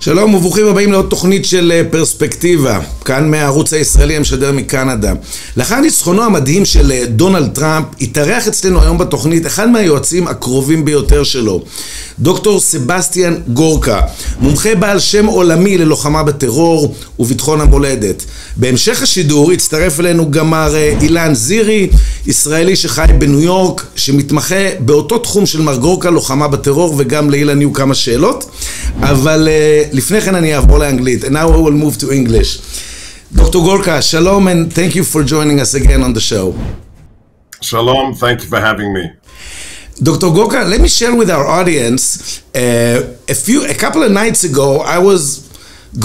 שלום וברוכים הבאים לעוד תוכנית של פרספקטיבה, כאן מהערוץ הישראלי המשדר מקנדה. לאחר ניצחונו המדהים של דונאלד טראמפ, התארח אצלנו היום בתוכנית אחד מהיועצים הקרובים ביותר שלו, דוקטור סבסטיאן גורקה, מומחה בעל שם עולמי ללוחמה בטרור ובטחון המולדת. בהמשך השידור הצטרף אלינו גם מר אילן זירי, ישראלי שחי בניו יורק, שמתמחה באותו תחום של מר גורקה, לוחמה בטרור, וגם לאילן יהיו כמה שאלות. אבל לפני כן אני אעבור לאנגלית. And now I will move to English. Dr. Gorka, shalom and thank you for joining us again on the show. Shalom, thank you for having me. Dr. Gorka, let me share with our audience, a couple of nights ago, I was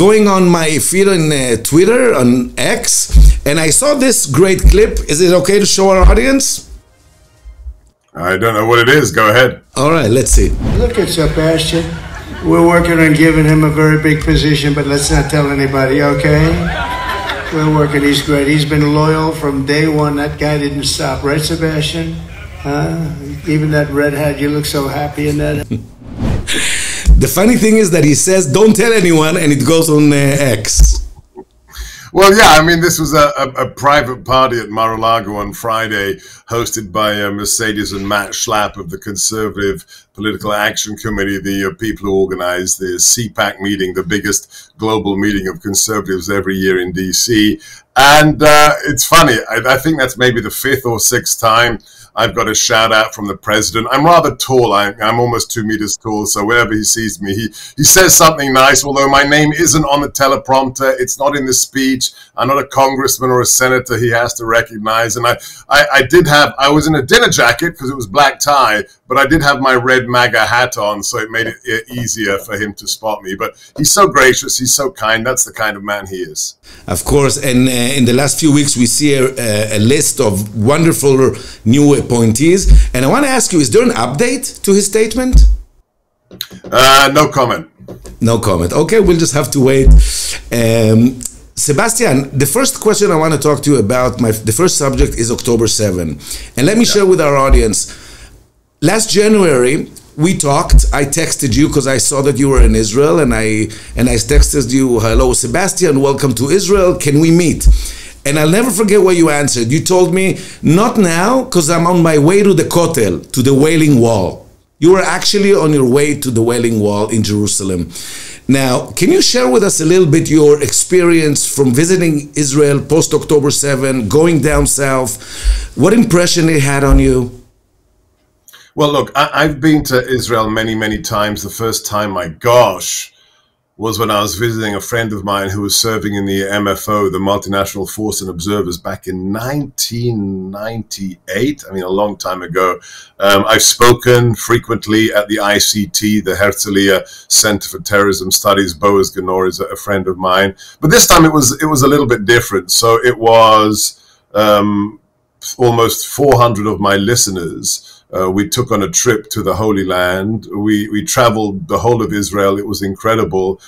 going on my feed on Twitter, on X, and I saw this great clip. Is it okay to show our audience? I don't know what it is. Go ahead. All right, let's see. Look at Sebastian. We're working on giving him a very big position, but let's not tell anybody, okay? We're working. He's great. He's been loyal from day one. That guy didn't stop. Right, Sebastian? Even that red hat, you look so happy in that. The funny thing is that he says, don't tell anyone, and it goes on X. Well, yeah, I mean, this was a private party at Mar-a-Lago on Friday, hosted by Mercedes and Matt Schlapp of the Conservative Political Action Committee, the people who organize the CPAC meeting, the biggest global meeting of conservatives every year in D.C. And it's funny, I think that's maybe the fifth or sixth time I've got a shout out from the president. I'm rather tall. I'm almost 2 meters tall. So whenever he sees me, he says something nice, although my name isn't on the teleprompter. It's not in the speech. I'm not a congressman or a senator he has to recognize. And I was in a dinner jacket because it was black tie, but I did have my red MAGA hat on. So it made it easier for him to spot me. But he's so gracious. He's so kind. That's the kind of man he is. Of course. And in the last few weeks, we see a list of wonderful new appointees. And I want to ask you, is there an update to his statement? No comment. No comment. Okay, we'll just have to wait. Sebastian, the first question I want to talk to you about, the first subject is October 7. And let me share with our audience. Last January, we talked. I texted you because I saw that you were in Israel, and I texted you, hello, Sebastian, welcome to Israel. Can we meet? And I'll never forget what you answered. You told me, not now, because I'm on my way to the Kotel, to the Wailing Wall. You were actually on your way to the Wailing Wall in Jerusalem. Now, can you share with us a little bit your experience from visiting Israel post-October 7, going down south? What impression it had on you? Well, look, I've been to Israel many, many times. The first time, my gosh, was when I was visiting a friend of mine who was serving in the MFO, the Multinational Force and Observers, back in 1998. I mean, a long time ago. I've spoken frequently at the ICT, the Herzliya Center for Terrorism Studies. Boaz Ganor is a friend of mine. But this time it was a little bit different. So it was almost 400 of my listeners. We took on a trip to the Holy Land. We traveled the whole of Israel. It was incredible.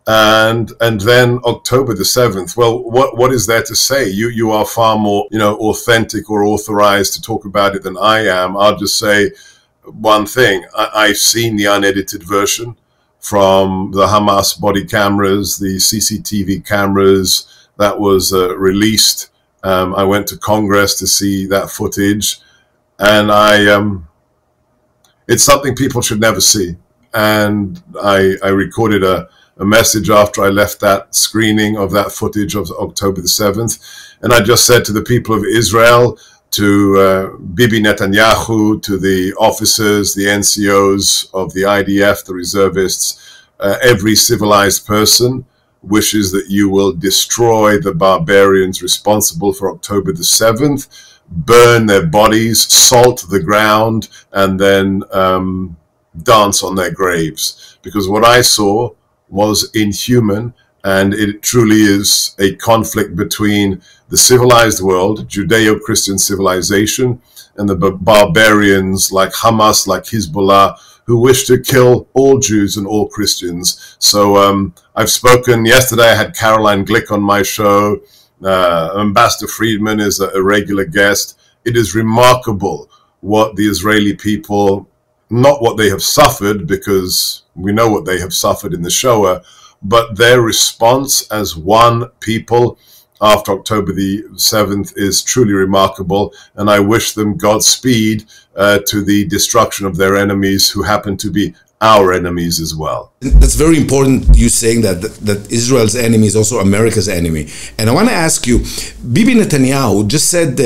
And then October the 7th. Well, what is there to say? You are far more, authentic or authorized to talk about it than I am. I'll just say one thing. I've seen the unedited version from the Hamas body cameras, the CCTV cameras that was released. I went to Congress to see that footage. And it's something people should never see. And I recorded a message after I left that screening of that footage of October the 7th. And I just said to the people of Israel, to Bibi Netanyahu, to the officers, the NCOs of the IDF, the reservists, every civilized person wishes that you will destroy the barbarians responsible for October the 7th, burn their bodies, salt the ground, and then dance on their graves. Because what I saw was inhuman, and it truly is a conflict between the civilized world, Judeo-Christian civilization, and the barbarians like Hamas, like Hezbollah, who wish to kill all Jews and all Christians. So I've spoken. Yesterday I had Caroline Glick on my show. Ambassador Friedman is a regular guest. It is remarkable what the Israeli people, not what they have suffered, because we know what they have suffered in the Shoah, but their response as one people after October the 7th is truly remarkable, and I wish them Godspeed to the destruction of their enemies, who happen to be our enemies as well. That's very important, you saying that Israel's enemy is also America's enemy. And I want to ask you, Bibi Netanyahu just said,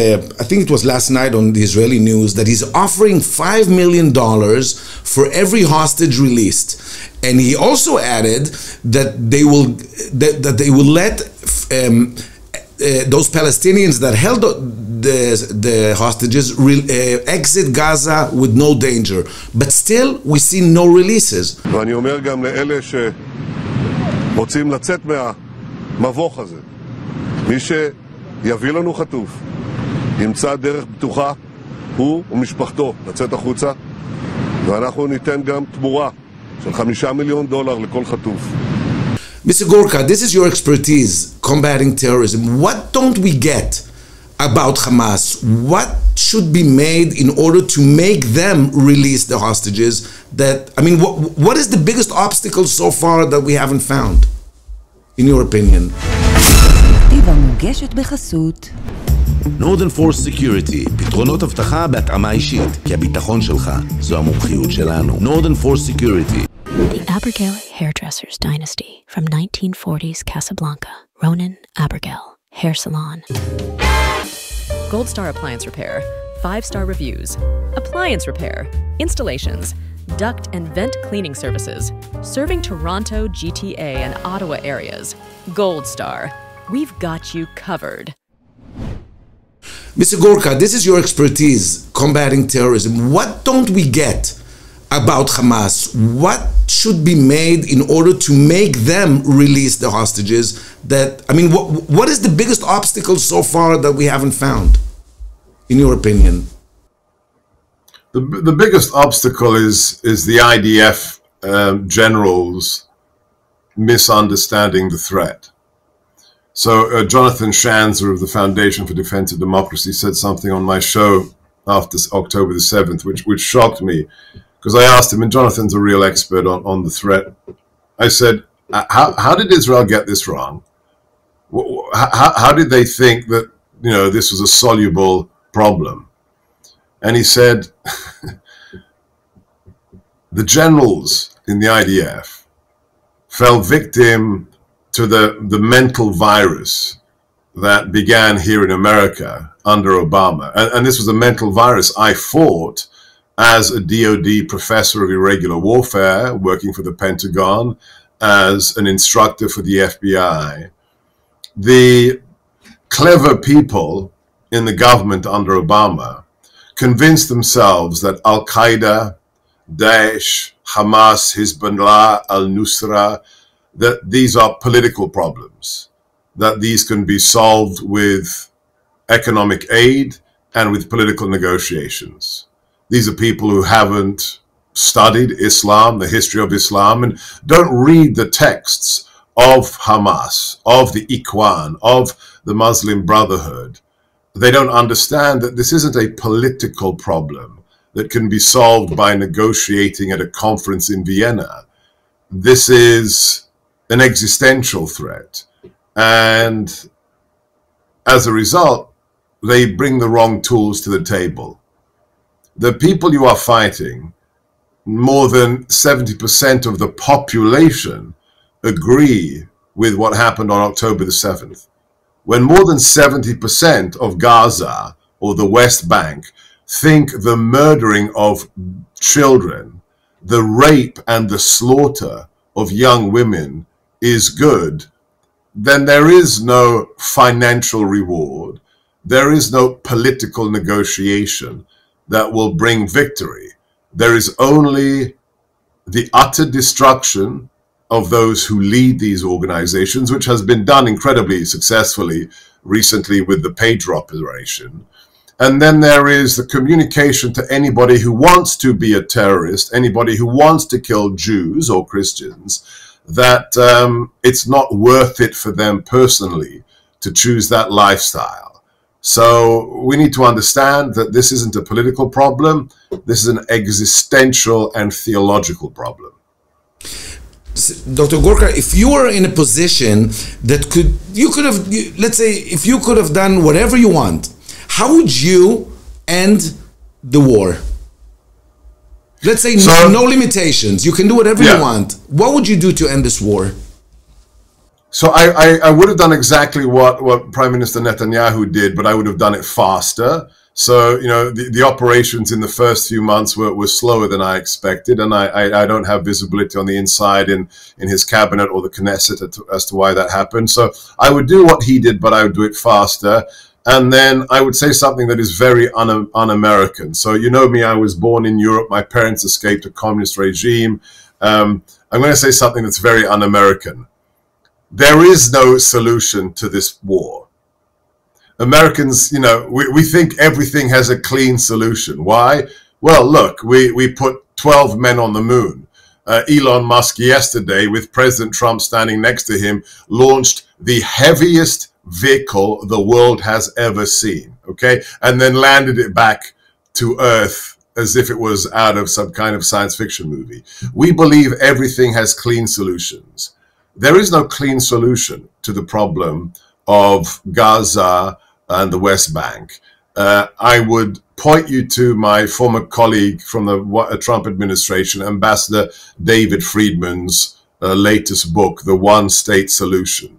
I think it was last night on the Israeli news, that he's offering $5 million for every hostage released. And he also added that they will let those Palestinians that held the hostages exit Gaza with no danger. But still, we see no releases. ואני אומר גם לאלה שרוצים לצאת מהמבוך הזה, מי שיביא לנו חטוף, ימצא דרך בטוחה, הוא ומשפחתו, לצאת החוצה, ואנחנו ניתן גם תמורה של $5 מיליון לכל חטוף. Mr. Gorka, this is your expertise, combating terrorism. What don't we get about Hamas? What should be made in order to make them release the hostages? What is the biggest obstacle so far that we haven't found, in your opinion? Northern Force Security, פתרונות אבטחה בהתאמה אישית, כי הביטחון שלך זו המומחיות שלנו. Northern Force Security. The Abergel Hairdressers Dynasty from 1940s Casablanca. Ronan Abergel Hair Salon. Gold Star Appliance Repair. 5-star reviews. Appliance repair. Installations. Duct and vent cleaning services. Serving Toronto, GTA, and Ottawa areas. Gold Star. We've got you covered. Mr. Gorka, this is your expertise, combating terrorism. What don't we get about Hamas? What should be made in order to make them release the hostages? What is the biggest obstacle so far that we haven't found, in your opinion? The biggest obstacle is the IDF generals misunderstanding the threat. So Jonathan Shanzer of the Foundation for Defense of Democracy said something on my show after October the 7th, which shocked me, because I asked him, and Jonathan's a real expert on the threat. I said, how did Israel get this wrong? How did they think that, this was a soluble problem? And he said, the generals in the IDF fell victim to the mental virus that began here in America under Obama. And this was a mental virus I fought as a DOD professor of irregular warfare, working for the Pentagon, as an instructor for the FBI. The clever people in the government under Obama convinced themselves that Al-Qaeda, Daesh, Hamas, Hezbollah, Al-Nusra, that these are political problems, that these can be solved with economic aid and with political negotiations. These are people who haven't studied Islam, the history of Islam, and don't read the texts of Hamas, of the Ikhwan, of the Muslim Brotherhood. They don't understand that this isn't a political problem that can be solved by negotiating at a conference in Vienna. This is an existential threat. And as a result, they bring the wrong tools to the table. The people you are fighting, more than 70% of the population agree with what happened on October the 7th. When more than 70% of Gaza or the West Bank think the murdering of children, the rape and the slaughter of young women is good, then there is no financial reward, there is no political negotiation that will bring victory. There is only the utter destruction of those who lead these organizations, which has been done incredibly successfully recently with the pager operation. And then there is the communication to anybody who wants to be a terrorist, anybody who wants to kill Jews or Christians, that it's not worth it for them personally to choose that lifestyle. So we need to understand that this isn't a political problem. This is an existential and theological problem. Dr. Gorka, if you were in a position that let's say, if you could have done whatever you want, how would you end the war? Let's say no limitations. You can do whatever you want. What would you do to end this war? So I would have done exactly what Prime Minister Netanyahu did, but I would have done it faster. So, you know, the operations in the first few months were slower than I expected, and I don't have visibility on the inside in his cabinet or the Knesset as to why that happened. So I would do what he did, but I would do it faster. And then I would say something that is very un-American. So, you know me, I was born in Europe. My parents escaped a communist regime. I'm going to say something that's very un-American. There is no solution to this war. Americans, you know, we think everything has a clean solution. Why? Well, look, we put 12 men on the moon. Elon Musk yesterday, with President Trump standing next to him, launched the heaviest vehicle the world has ever seen, okay? And then landed it back to Earth as if it was out of some kind of science fiction movie. We believe everything has clean solutions. There is no clean solution to the problem of Gaza and the West Bank. I would point you to my former colleague from the Trump administration, Ambassador David Friedman's latest book, The One-State Solution.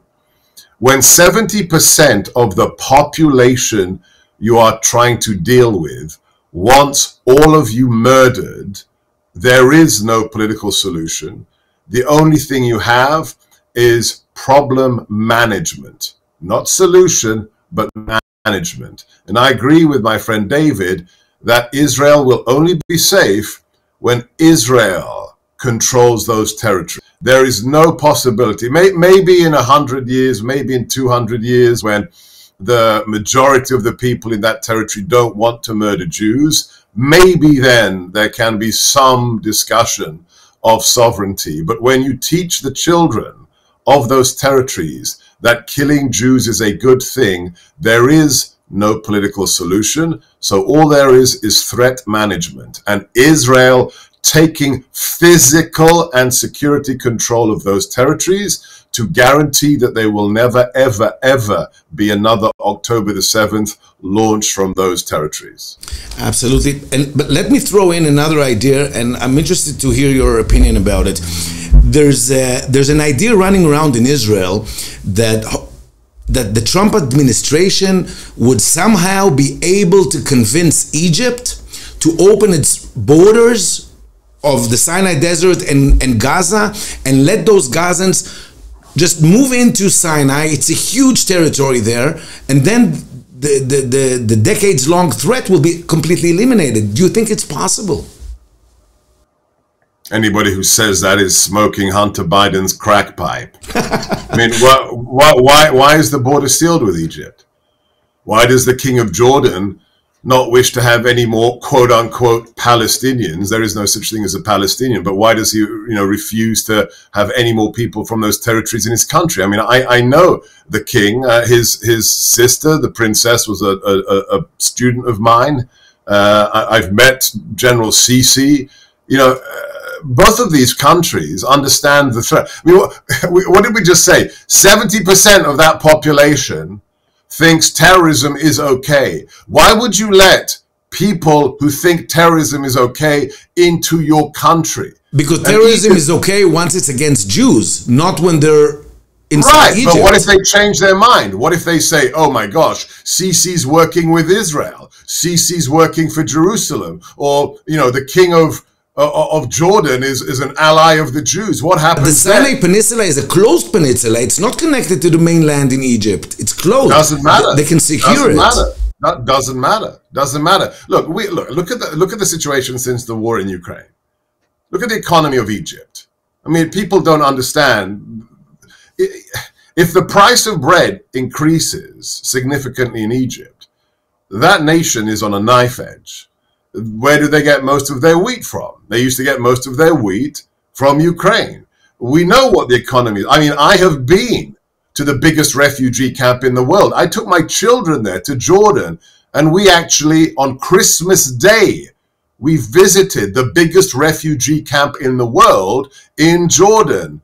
When 70% of the population you are trying to deal with wants all of you murdered, there is no political solution. The only thing you have is problem management, not solution, but management. And I agree with my friend David that Israel will only be safe when Israel controls those territories. There is no possibility, maybe in 100 years, maybe in 200 years, when the majority of the people in that territory don't want to murder Jews, maybe then there can be some discussion of sovereignty. But when you teach the children of those territories that killing Jews is a good thing, there is no political solution. So all there is threat management, and Israel taking physical and security control of those territories to guarantee that there will never, ever, ever be another October the 7th launch from those territories. Absolutely. But let me throw in another idea, and I'm interested to hear your opinion about it. There's an idea running around in Israel that the Trump administration would somehow be able to convince Egypt to open its borders of the Sinai Desert and Gaza and let those Gazans just move into Sinai. It's a huge territory there, and then the decades-long threat will be completely eliminated. Do you think it's possible? Anybody who says that is smoking Hunter Biden's crack pipe. I mean, why is the border sealed with Egypt? Why does the king of Jordan not wish to have any more quote-unquote Palestinians? There is no such thing as a Palestinian, but why does he, refuse to have any more people from those territories in his country? I mean, I know the king. His sister, the princess, was a student of mine. I've met General Sisi. Both of these countries understand the threat. I mean, what did we just say? 70% of that population thinks terrorism is okay. Why would you let people who think terrorism is okay into your country? Because terrorism is okay once it's against Jews, not when they're inside Egypt. But what if they change their mind? What if they say, oh my gosh, Sisi's working with Israel, Sisi's working for Jerusalem, or, the king of Jordan is an ally of the Jews? What happens? The Sinai Peninsula is a closed peninsula. It's not connected to the mainland in Egypt. It's closed. Doesn't matter. They can secure it. That doesn't matter. Doesn't matter. Look at the situation since the war in Ukraine. Look at the economy of Egypt. I mean, people don't understand. If the price of bread increases significantly in Egypt, that nation is on a knife edge. Where do they get most of their wheat from? They used to get most of their wheat from Ukraine. We know what the economy is. I mean, I have been to the biggest refugee camp in the world. I took my children there to Jordan, and we actually, on Christmas Day, we visited the biggest refugee camp in the world in Jordan.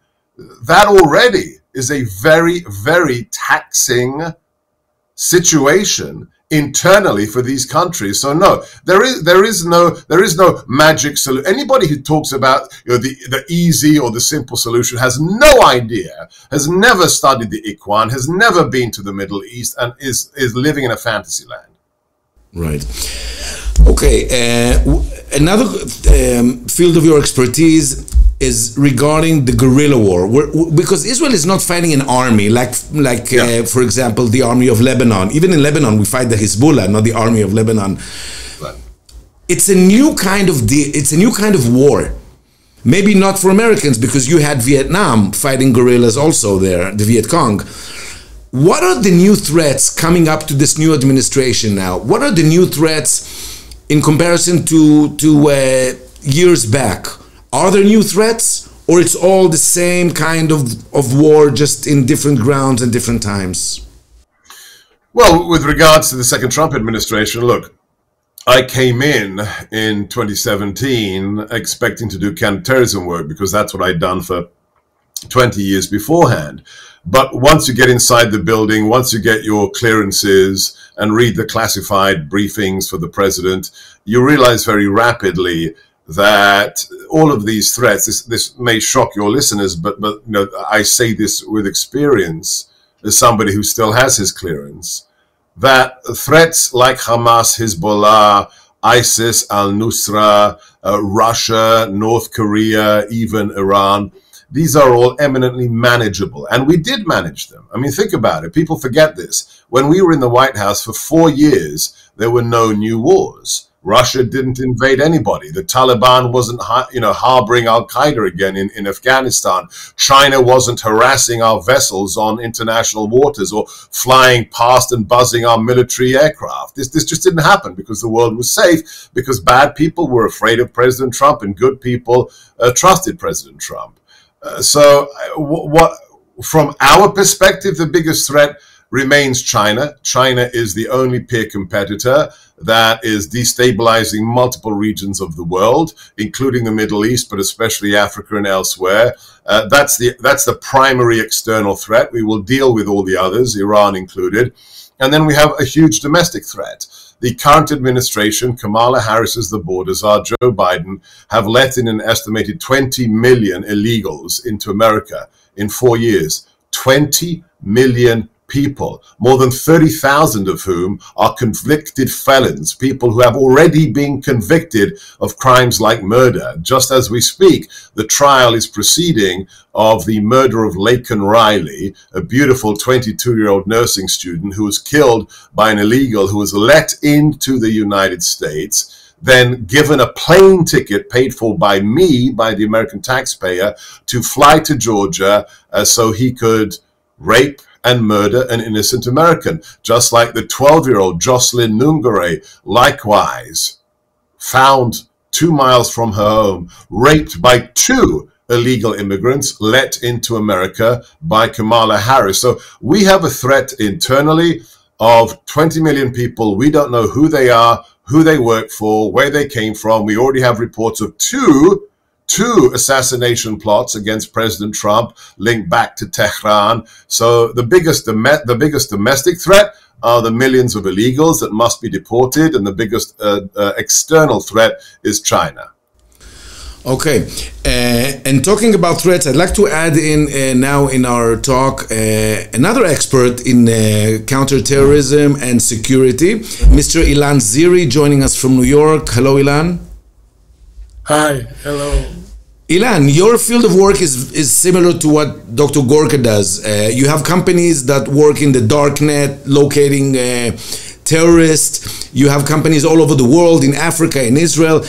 that already is a very, very taxing situation internally for these countries. So no, there is no magic solution. Anybody who talks about the easy or the simple solution has no idea, has never studied the Ikhwan, has never been to the Middle East, and is living in a fantasy land. Right. Okay. Another field of your expertise is regarding the guerrilla war, because Israel is not fighting an army for example, the army of Lebanon. Even in Lebanon, we fight the Hezbollah, not the army of Lebanon. Right. It's a new kind of war. Maybe not for Americans, because you had Vietnam fighting guerrillas also there, the Viet Cong. What are the new threats coming up to this new administration now? What are the new threats in comparison to years back? Are there new threats, or it's all the same kind of war, just in different grounds and different times? Well, with regards to the second Trump administration, look, I came in 2017 expecting to do counterterrorism work, because that's what I'd done for 20 years beforehand. But once you get inside the building, once you get your clearances and read the classified briefings for the president, you realize very rapidly that all of these threats, this may shock your listeners, but I say this with experience as somebody who still has his clearance, that threats like Hamas, Hezbollah, ISIS, al-Nusra, Russia, North Korea, even Iran, these are all eminently manageable. And we did manage them. I mean, think about it. People forget this. When we were in the White House for 4 years, there were no new wars. Russia didn't invade anybody. The Taliban wasn't, harboring Al-Qaeda again in Afghanistan. China wasn't harassing our vessels on international waters or flying past and buzzing our military aircraft. This just didn't happen, because the world was safe, because bad people were afraid of President Trump and good people trusted President Trump. So from our perspective, the biggest threat remains China. China is the only peer competitor that is destabilizing multiple regions of the world, including the Middle East, but especially Africa and elsewhere. That's the primary external threat. We will deal with all the others, Iran included. And then we have a huge domestic threat. The current administration, Kamala Harris as the border czar, Joe Biden, have let in an estimated 20 million illegals into America in 4 years. 20 million people, more than 30,000 of whom are convicted felons, people who have already been convicted of crimes like murder. Just as we speak, the trial is proceeding of the murder of Laken Riley, a beautiful 22-year-old nursing student who was killed by an illegal who was let into the United States, then given a plane ticket paid for by me, by the American taxpayer, to fly to Georgia so he could rape and murder an innocent American, just like the 12-year-old Jocelyn Nungare, likewise found 2 miles from her home, raped by 2 illegal immigrants let into America by Kamala Harris. So we have a threat internally of 20 million people. We don't know who they are, who they work for, where they came from. We already have reports of two assassination plots against President Trump linked back to Tehran. So the biggest domestic threat are the millions of illegals that must be deported, and the biggest external threat is China. Okay, and talking about threats, I'd like to add in now in our talk another expert in counterterrorism and security, Mr. Ilan Ziri, joining us from New York. Hello, Ilan. Hi, hello. Ilan, your field of work is similar to what Dr. Gorka does. You have companies that work in the dark net, locating terrorists. You have companies all over the world, in Africa, in Israel.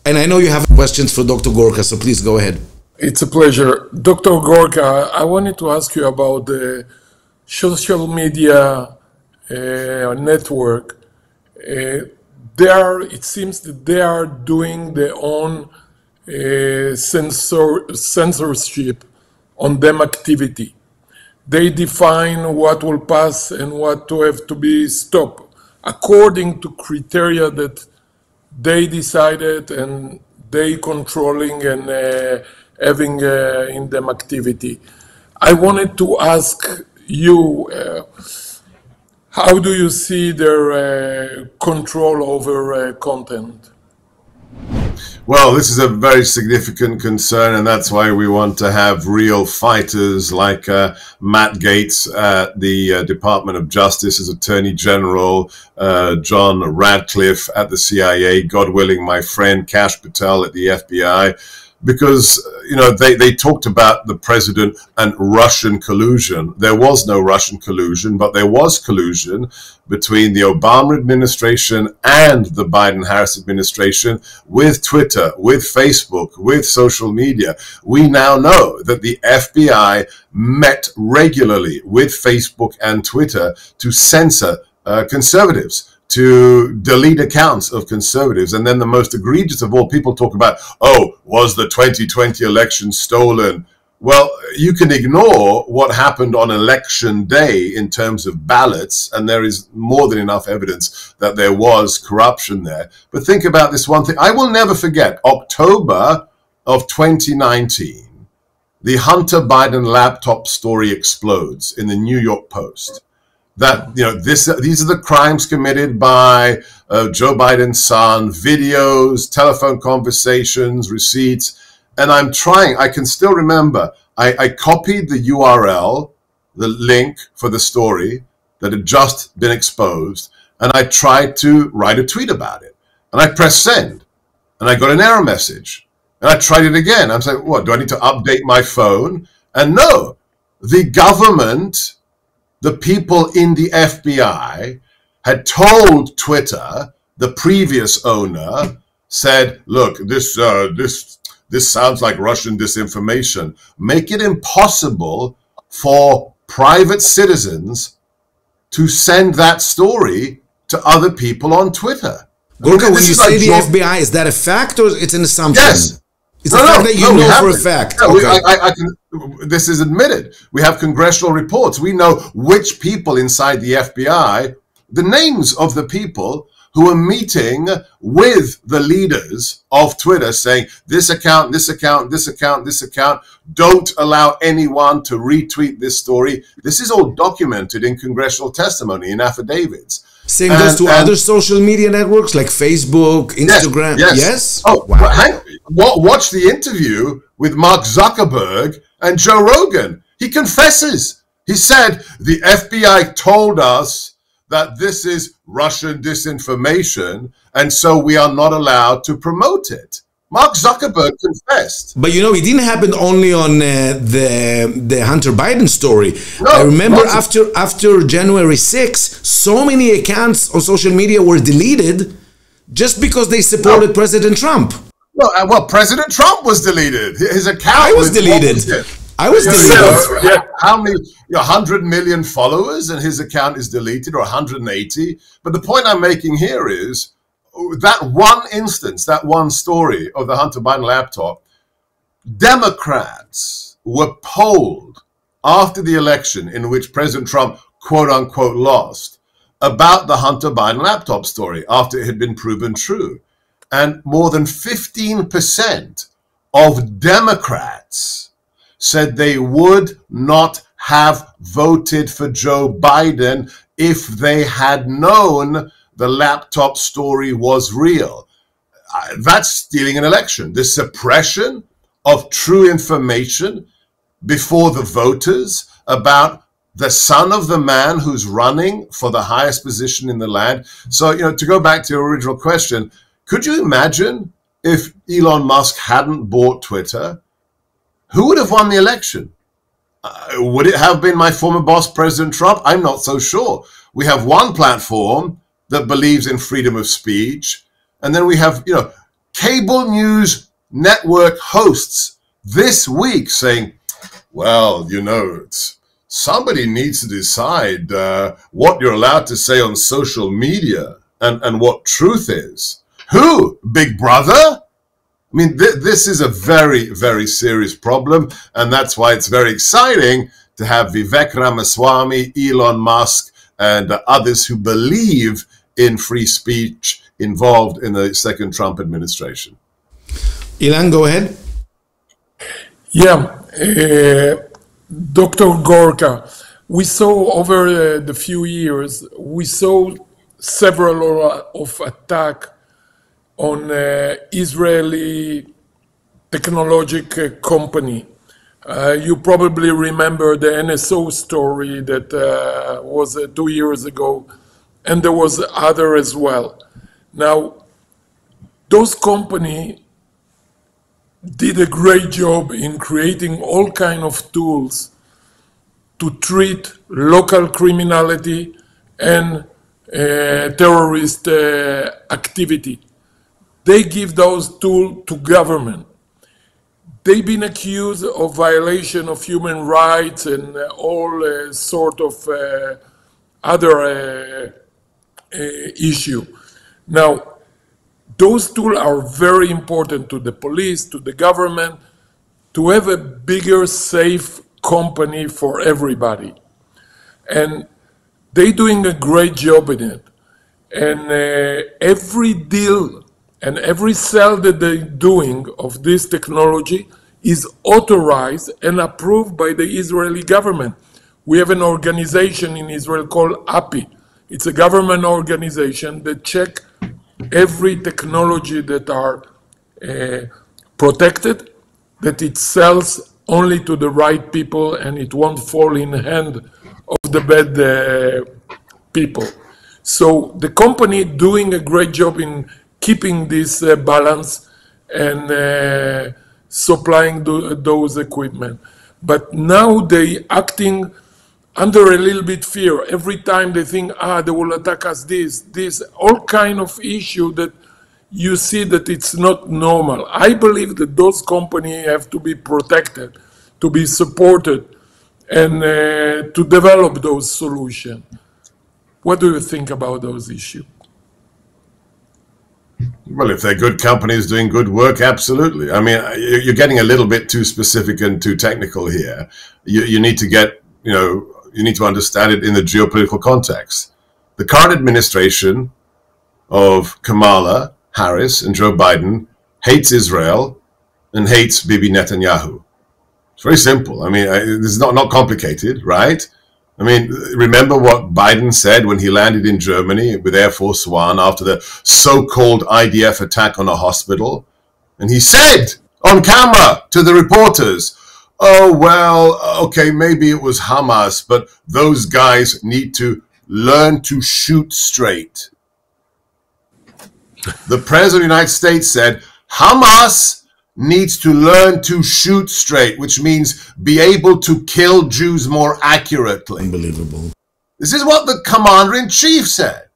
And I know you have questions for Dr. Gorka, so please go ahead. It's a pleasure. Dr. Gorka, I wanted to ask you about the social media network. It seems that they are doing their own censorship on them activity. They define what will pass and what to have to be stopped according to criteria that they decided and they controlling having in them activity. I wanted to ask you, how do you see their control over content? Well, this is a very significant concern, and that's why we want to have real fighters like Matt Gaetz at the Department of Justice as Attorney General, John Radcliffe at the CIA, God willing, my friend Kash Patel at the FBI, because, you know, they talked about the president and Russian collusion. There was no Russian collusion, but there was collusion between the Obama administration and the Biden-Harris administration with Twitter, with Facebook, with social media. We now know that the FBI met regularly with Facebook and Twitter to censor conservatives, to delete accounts of conservatives. And then the most egregious of all, people talk about, oh, was the 2020 election stolen? Well, you can ignore what happened on election day in terms of ballots, and there is more than enough evidence that there was corruption there. But think about this one thing. I will never forget, October of 2019, the Hunter Biden laptop story explodes in the New York Post. That, you know, these are the crimes committed by Joe Biden's son, videos, telephone conversations, receipts. And I can still remember, I copied the URL, the link for the story that had just been exposed, and I tried to write a tweet about it. And I pressed send, and I got an error message. And I tried it again. I'm saying, what, do I need to update my phone? And no, the government, the people in the FBI had told Twitter, the previous owner, said, look, this sounds like Russian disinformation. Make it impossible for private citizens to send that story to other people on Twitter. Gorka, when you say the FBI, is that a fact or it's an assumption? Yes. It's a fact that you know for a fact. No, okay. This is admitted. We have congressional reports. We know which people inside the FBI, the names of the people who are meeting with the leaders of Twitter saying, this account, this account, this account, this account, don't allow anyone to retweet this story. This is all documented in congressional testimony, in affidavits. Same goes to other social media networks like Facebook, Instagram. Yes? Oh, wow. Watch the interview with Mark Zuckerberg and Joe Rogan. He confesses. He said, the FBI told us that this is Russian disinformation, and so we are not allowed to promote it. Mark Zuckerberg confessed. But you know, it didn't happen only on the Hunter Biden story. No, I remember after January 6th, so many accounts on social media were deleted just because they supported President Trump. Well, President Trump was deleted. His account was deleted. I was deleted. How many? 100 million followers, and his account is deleted, or 180. But the point I'm making here is that one instance, that one story of the Hunter Biden laptop, Democrats were polled after the election in which President Trump, quote unquote, lost, about the Hunter Biden laptop story after it had been proven true. And more than 15% of Democrats said they would not have voted for Joe Biden if they had known the laptop story was real. That's stealing an election. The suppression of true information before the voters about the son of the man who's running for the highest position in the land. So, you know, to go back to your original question, could you imagine if Elon Musk hadn't bought Twitter? Who would have won the election? Would it have been my former boss, President Trump? I'm not so sure. We have one platform that believes in freedom of speech, and then we have, you know, cable news network hosts this week saying, well, you know, somebody needs to decide what you're allowed to say on social media and what truth is. Who? Big Brother? I mean, this is a very, very serious problem, and that's why it's very exciting to have Vivek Ramaswamy, Elon Musk, and others who believe in free speech involved in the second Trump administration. Ilan, go ahead. Yeah, Dr. Gorka, we saw over the few years, we saw several of attack on Israeli technological company. You probably remember the NSO story that was 2 years ago, and there was other as well. Now, those company did a great job in creating all kind of tools to treat local criminality and terrorist activity. They give those tools to government. They've been accused of violation of human rights and all sort of other issue. Now, those tools are very important to the police, to the government, to have a bigger, safe company for everybody. And they're doing a great job in it. And every deal and every sale that they're doing of this technology is authorized and approved by the Israeli government. We have an organization in Israel called API. It's a government organization that check every technology that are protected, that it sells only to the right people and it won't fall in the hand of the bad people. So the company doing a great job in keeping this balance and supplying those equipment. But now they acting under a little bit fear. Every time they think, they will attack us this, all kind of issue that you see that it's not normal. I believe that those companies have to be protected, to be supported, and to develop those solutions. What do you think about those issues? Well, if they're good companies doing good work, absolutely. I mean, you're getting a little bit too specific and too technical here. You need to get, you need to understand it in the geopolitical context. The current administration of Kamala Harris and Joe Biden hates Israel and hates Bibi Netanyahu. It's very simple. I mean, this is not complicated, right? I mean, remember what Biden said when he landed in Germany with Air Force One after the so-called IDF attack on a hospital? And he said on camera to the reporters, oh, well, okay, maybe it was Hamas, but those guys need to learn to shoot straight. The President of the United States said, Hamas needs to learn to shoot straight, which means be able to kill Jews more accurately. Unbelievable. This is what the commander-in-chief said.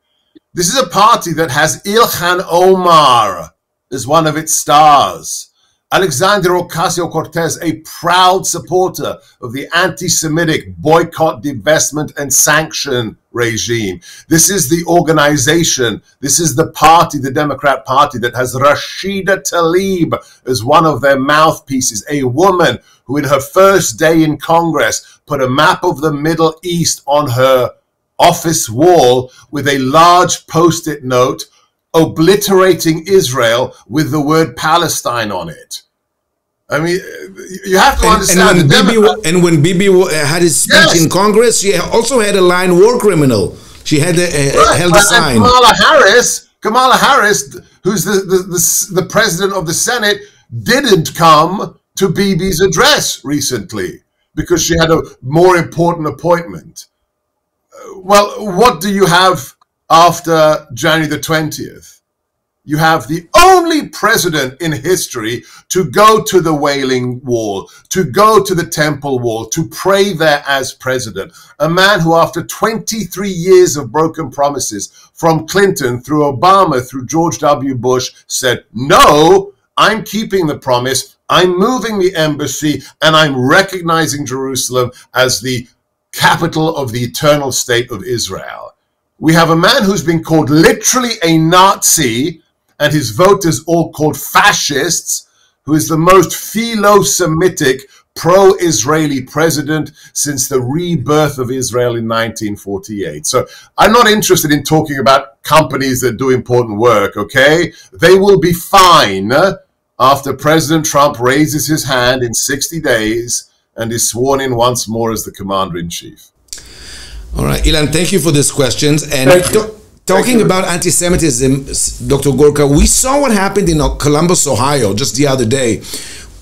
This is a party that has Ilhan Omar as one of its stars. Alexandria Ocasio-Cortez, a proud supporter of the anti-Semitic boycott, divestment, and sanction regime. This is the organization, this is the party, the Democrat Party, that has Rashida Tlaib as one of their mouthpieces, a woman who in her first day in Congress put a map of the Middle East on her office wall with a large post-it note obliterating Israel with the word Palestine on it. I mean, you have to understand. And when Bibi had his speech in Congress, she also had a line, war criminal. She had held a sign. Kamala Harris, who's the president of the Senate, didn't come to Bibi's address recently because she had a more important appointment. Well, what do you have after January the 20th? You have the only president in history to go to the Wailing Wall, to go to the Temple Wall, to pray there as president. A man who, after 23 years of broken promises, from Clinton through Obama through George W. Bush, said, no, I'm keeping the promise, I'm moving the embassy, and I'm recognizing Jerusalem as the capital of the eternal state of Israel. We have a man who's been called literally a Nazi, and his voters all called fascists, who is the most philo-Semitic, pro-Israeli president since the rebirth of Israel in 1948. So I'm not interested in talking about companies that do important work, okay? They will be fine after President Trump raises his hand in 60 days and is sworn in once more as the commander-in-chief. All right, Ilan, thank you for these questions. And talking about anti-Semitism, Dr. Gorka, we saw what happened in Columbus, Ohio, just the other day.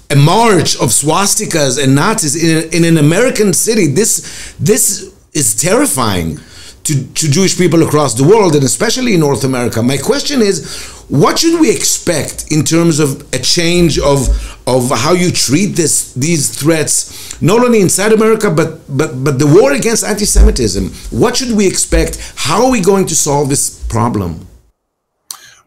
A march of swastikas and Nazis in an American city. This is terrifying to Jewish people across the world, and especially in North America. My question is, what should we expect in terms of a change of how you treat these threats, not only inside America, but the war against anti-Semitism? What should we expect? How are we going to solve this problem?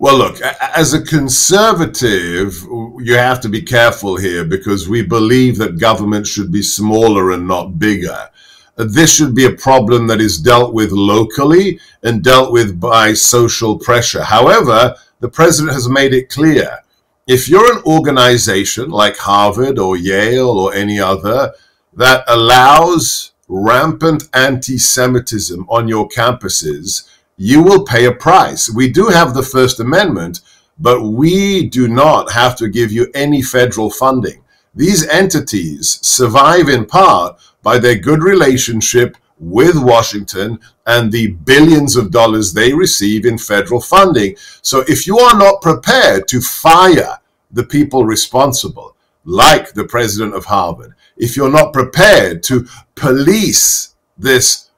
Well, look, as a conservative, you have to be careful here because we believe that government should be smaller and not bigger. This should be a problem that is dealt with locally and dealt with by social pressure. However, the president has made it clear, if you're an organization like Harvard or Yale or any other that allows rampant anti-Semitism on your campuses, you will pay a price. We do have the First Amendment, but we do not have to give you any federal funding. These entities survive in part by their good relationship with Washington and the billions of dollars they receive in federal funding. So if you are not prepared to fire the people responsible, like the president of Harvard, if you're not prepared to police this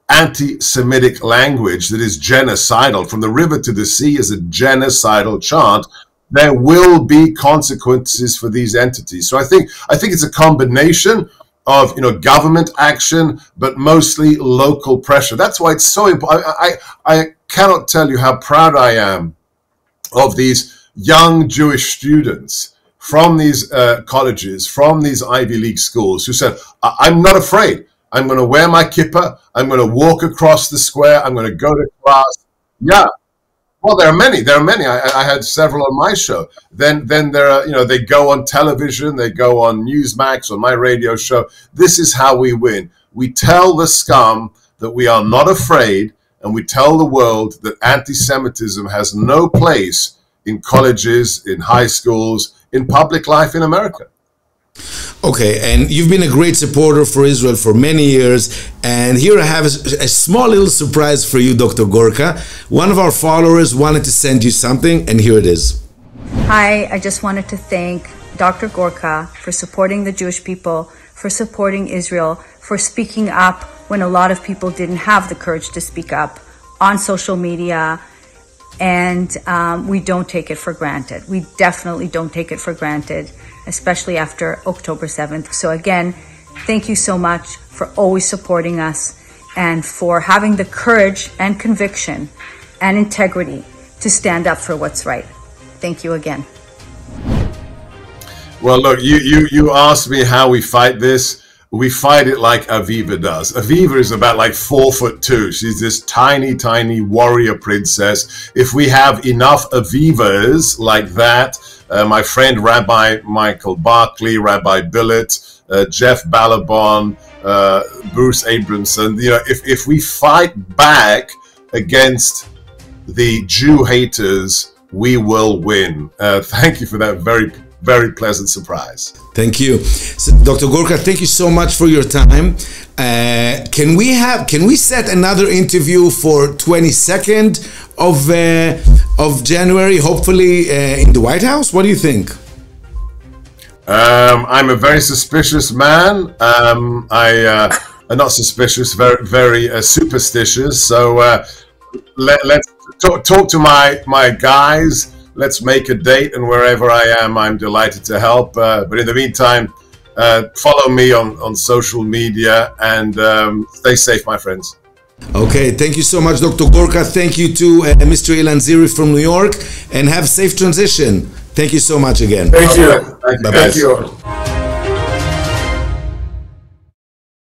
anti-Semitic language that is genocidal, from the river to the sea is a genocidal chant, there will be consequences for these entities. So I think it's a combination of government action, but mostly local pressure. That's why it's so important. I cannot tell you how proud I am of these young Jewish students from these colleges, from these Ivy League schools, who said, I'm not afraid. I'm going to wear my kippah. I'm going to walk across the square. I'm going to go to class. Yeah. Well, there are many. I had several on my show. Then there are, they go on television. They go on Newsmax, on my radio show. This is how we win. We tell the scum that we are not afraid, and we tell the world that anti-Semitism has no place in colleges, in high schools, in public life in America. Okay, and you've been a great supporter for Israel for many years, and here I have a small little surprise for you, Dr. Gorka. One of our followers wanted to send you something, and here it is. Hi, I just wanted to thank Dr. Gorka for supporting the Jewish people, for supporting Israel, for speaking up when a lot of people didn't have the courage to speak up on social media, and we don't take it for granted. We definitely don't take it for granted, especially after October 7th. So again, thank you so much for always supporting us and for having the courage and conviction and integrity to stand up for what's right. Thank you again. Well, look, you asked me how we fight this. We fight it like Aviva does. Aviva is about like 4'2". She's this tiny, tiny warrior princess. If we have enough Avivas like that, my friend Rabbi Michael Barkley, Rabbi Billett, Jeff Ballabon, Bruce Abramson, if we fight back against the Jew haters, we will win. Thank you for that very, very pleasant surprise. Thank you. So, Dr. Gorka, thank you so much for your time. Can we set another interview for 22nd of January, hopefully in the White House? What do you think? I'm a very suspicious man. I'm not suspicious, very, very superstitious. So let's talk to my guys. Let's make a date, and wherever I am, I'm delighted to help. But in the meantime, follow me on social media, and stay safe, my friends. Okay, thank you so much, Dr. Gorka. Thank you to Mr. Ilan Ziri from New York, and have safe transition. Thank you so much again. Thank you. Thank you. Thank you.